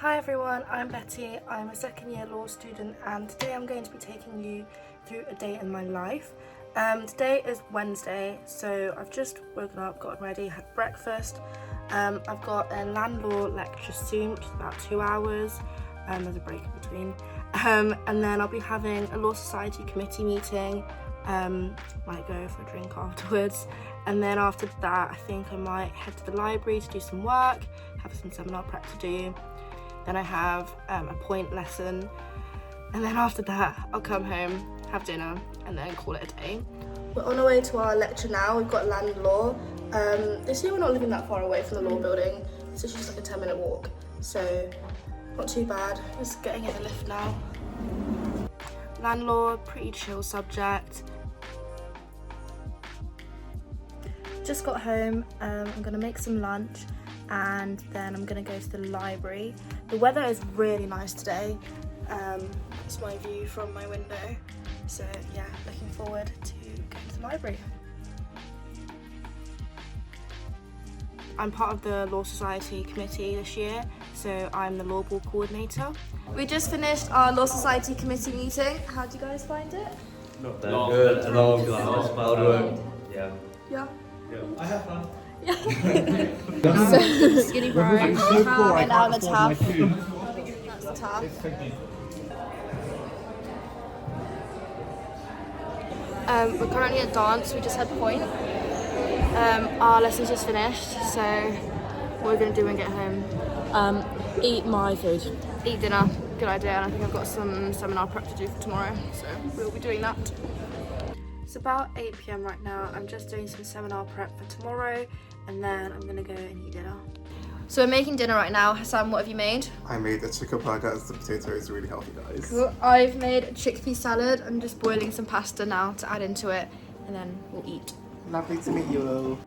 Hi everyone, I'm Betty. I'm a second year law student and today I'm going to be taking you through a day in my life. Today is Wednesday, so I've just woken up, gotten ready, had breakfast. I've got a land law lecture soon, which is about 2 hours. There's a break in between. And then I'll be having a Law Society committee meeting. Might go for a drink afterwards. And then after that, I think I might head to the library to do some work, have some seminar prep to do. Then I have a point lesson, and then after that I'll come home, have dinner, and then call it a day. We're on our way to our lecture now. We've got land law. This year we're not living that far away from the law building. It's just like a 10-minute walk, so not too bad. Just getting in the lift now. Land law, pretty chill subject. Just got home. I'm gonna make some lunch and then I'm gonna go to the library. The weather is really nice today. It's my view from my window. So yeah, looking forward to going to the library. I'm part of the Law Society committee this year, so I'm the law ball coordinator. We just finished our Law Society committee meeting. How do you guys find it? Not that good. Long class, hard work. Yeah. Yeah. I have fun. So skinny fries, and now the tough. That's the tough. We're currently at dance. We just had point. Our lesson's just finished, so what we're gonna do when we get home? Eat my food. Eat dinner. Good idea. And I think I've got some seminar prep to do for tomorrow, so we'll be doing that. It's about 8 PM right now. I'm just doing some seminar prep for tomorrow, and then I'm gonna go and eat dinner. So we're making dinner right now. Hassan, what have you made? I made a chicken burger as the potato is really healthy, guys. Cool. I've made a chickpea salad. I'm just boiling some pasta now to add into it, and then we'll eat. Lovely to meet you all.